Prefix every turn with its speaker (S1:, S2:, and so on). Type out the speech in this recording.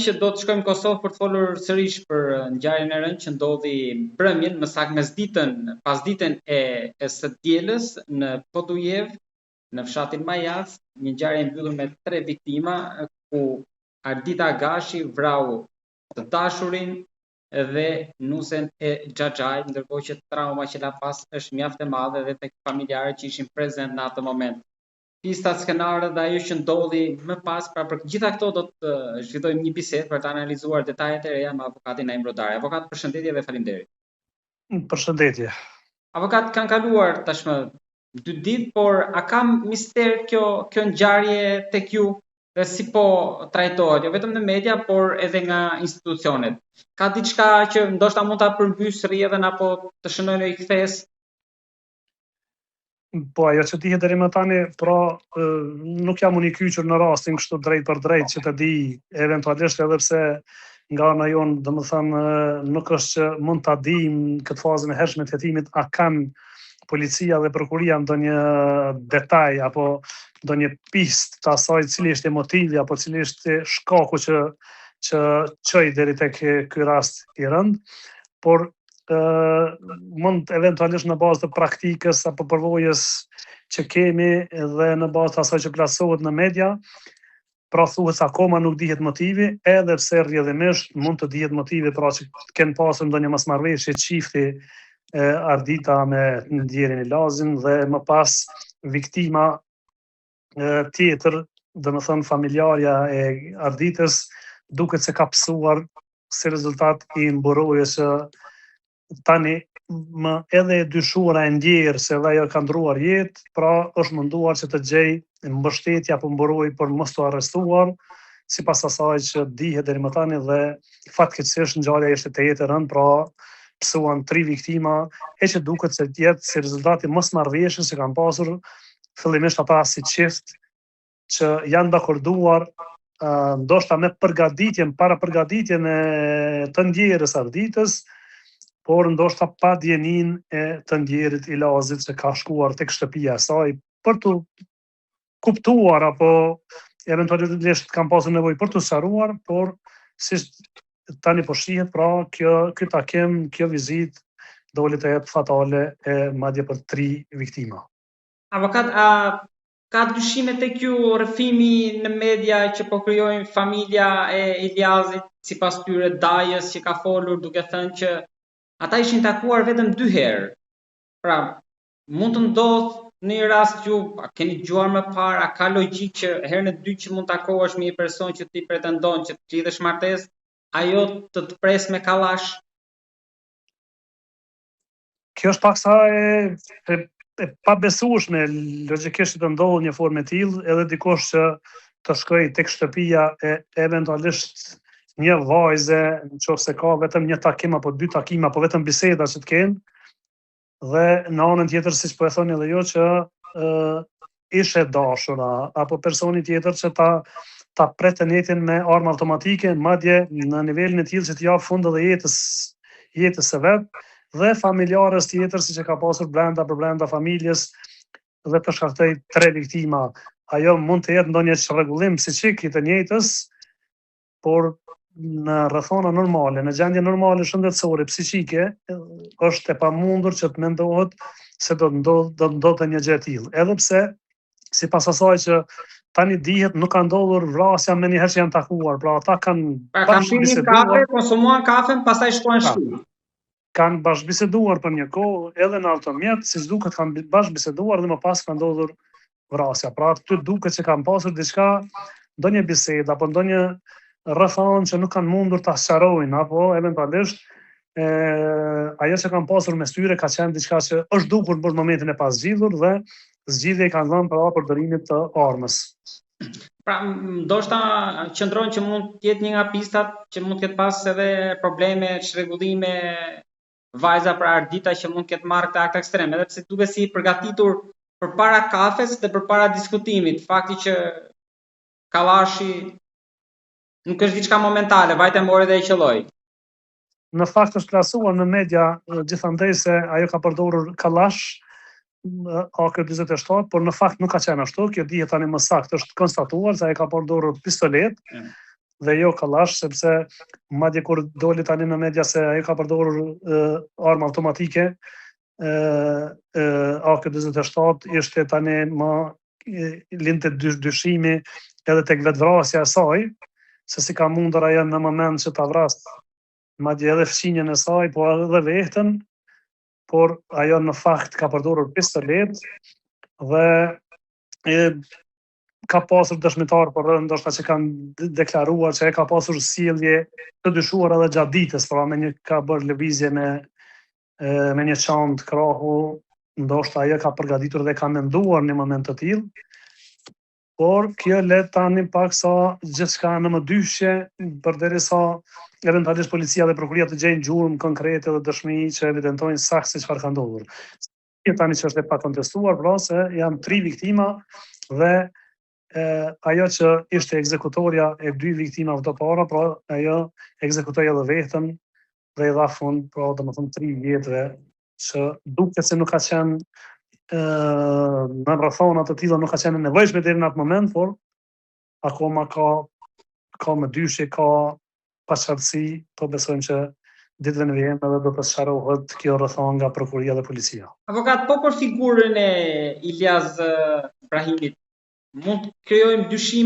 S1: që do të shkojmë në Kosovë për të folur sërish për ngjarjen e rënë që ndodhi mbrëmjen, më saktë mesditën, pasditën e së dielës në Podujev, në fshatin Majac, një ngjarje e mbyllur me 3 viktima, ku Ardita Agashi vrau të dashurin dhe nusen e Xhaxhait, ndërkohë që trauma që la pas është mjaft e madhe edhe tek familjarët që ishin prezent në atë moment. Pistat, skenarët dhe ajo që ndodhi më pas, pra për gjitha këto do të zhvillojmë një bisedë për të analizuar detajet e reja me avokatin Naim Rodari. Avokat, përshëndetje dhe faleminderit.
S2: Përshëndetje.
S1: Avokat, kanë kaluar tashmë 2 ditë, por a ka mister kjo ngjarje tek ju dhe si po trajtohet, jo vetëm në media, por edhe nga institucionet? Ka diçka që ndoshta mund ta përmbys rrjedhën apo të shënojë një kthes?
S2: Po ajo që dihet deri më tani, pra nuk jam unë i kyçur në rastin kështu drejt për drejt që të di eventualisht, edhe pse nga ana jonë, domethënë, nuk është që mund ta dim këtë fazën e hershme të hetimit a kanë policia dhe prokuria ndonjë detaj apo ndonjë pistë të asaj cili është motivi apo cili është shkaku që çoi deri tek ky rast i rënd, por mund eventualisht në bazë të praktikës apo përvojës që kemi dhe në bazë të asaj që plasohet në media, pra thuhet se akoma nuk dihet motivi, edhe pse rrjedhimisht mund të dihet motivi, pra që kenë pasur ndonjë mosmarrëveshje çifti Ardita me ndjerin e Lazin dhe më pas viktima tjetër, domethënë familjarja e Arditës, duket se ka psuar si rezultat i mburojjes që tani më edhe e dyshuara e ndjerë se dhe ajo ka ndruar jetë, pra është munduar që të gjej mbështetje apo mburojë për mos të arrestuar, sipas asaj që dihet deri më tani, dhe fatkeqësisht ngjarja ishte të jetë e rënd, pra psuan 3 viktima, e që duket se jetë si rezultati mosmarrëveshjes që kanë pasur fillimisht ata si çift që janë dakorduar ndoshta me para përgatitjen e të ndjerës Arditës, por ndoshta pa djenin e të ndjerit i Lazit që ka shkuar tek shtëpia e saj për të kuptuar apo eventualisht kanë pasur nevojë për të sqaruar, por si tani po shihet, pra ky takim, kjo vizitë doli të jetë fatale madje për 3 viktima.
S1: Avokat, a ka dyshime tek ju rrëfimi në media që po krijojnë familja e Iliazit, sipas tyre Dajës që ka folur duke thënë që ata ishin takuar vetëm 2 herë. Pra, mund të ndodhë në një rast ju, a keni dëgjuar më parë, a ka logjik që herën e dytë që mund takohesh me një person që ti pretendon që të lidhesh martesë, ajo të pres me kallash?
S2: Kjo është paksa e pabesueshme, logjikisht të ndodhë një formë e tillë, edhe dikush që të shkojë tek shtëpia e eventualisht një vajze, nëse ka vetëm një takim apo 2 takime apo vetëm biseda që të kenë, dhe në anën tjetër, siç po e thoni edhe ju, që ishe dashura apo personi tjetër që ta pret jetin me armë automatike, madje në nivelin e tillë që të jap fund edhe jetës së vet, dhe familjarës tjetër siç e ka pasur brenda familjes dhe të shkaktoi 3 viktima. Ajo mund të jetë ndonjë çrregullim psiqik i të njëjtës, por në rrethona normale, në gjendje normale shëndetësore, psiqike, është e pamundur që të mendohet se do të ndodhte një gjë e tillë. Edhe pse, sipas asaj që tani dihet, nuk ka ndodhur vrasja me njëherë që janë takuar, pra ata kanë
S1: kafe, konsumuan kafen, pastaj shkuan shtëpi.
S2: Kanë bashkëbiseduar për një kohë, edhe në automjet, siç duket kanë bashkëbiseduar dhe më pas ka ndodhur vrasja. Pra aty duket se kanë pasur diçka, ndonjë bisedë apo ndonjë rrethon që nuk kanë mundur ta sqarojnë, apo eventualisht ajo që kanë pasur mes tyre ka qenë diçka që është dukur për momentin e pasgjidhur dhe zgjidhja i kanë dhënë para përdorimit të armës.
S1: Pra, ndoshta qëndron që mund të jetë një nga pistat që mund të ketë pas edhe probleme, çrregullime, vajza për Ardita që mund të ketë marrë këtë akt ekstrem, edhe pse duket si përgatitur përpara kafes dhe përpara diskutimit, fakti që kallashi nuk është diçka momentale, vajte mori dhe e qelloi.
S2: Në fakt është plasuar në media gjithandej se ajo ka përdorur kallash AK-47, por në fakt nuk ka qenë ashtu. Kjo dihet tani më saktë, është konstatuar se ai ka përdorur pistolet dhe jo kallash, sepse madje kur doli tani në media se ai ka përdorur armë automatike, AK-47 ishte tani më linte dyshimi edhe tek vetvrasja e saj, se si ka mundur ajo në moment që ta vras madje edhe fëmijën e saj, po edhe veten, por ajo në fakt ka përdorur pistolet dhe ka pasur dëshmitar, por ndoshta që kanë deklaruar që e ka pasur sjellje të dyshuar edhe gjatë ditës, pra ka bërë lëvizje me një çantë krahu, ndoshta ajo ka përgatitur dhe ka menduar në moment të tillë, por kjo le tani pak sa gjithçka në mëdyshje, përderisa eventualisht policia dhe prokuria të gjejnë gjurmë konkrete dhe dëshmi që evidentojnë saktë se çfarë ka ndodhur. Kjo tani që është e pakontestuar, pra se janë 3 viktima dhe ajo që ishte ekzekutorja e 2 viktimave të para, pra ajo ekzekutoi edhe veten dhe i dha fund, pra domethënë 3 vjetëve, që duket se nuk ka qenë në rrethona të tilla, nuk ka qenë e nevojshme deri në atë moment, por akoma ka mëdyshje, ka paqartësi, po besojmë që ditëve në vijim edhe do të sqarohet kjo rrethon nga prokuria dhe policia.
S1: Avokat, po për figurën e Ilyas Brahimit, mund të krijojmë dyshime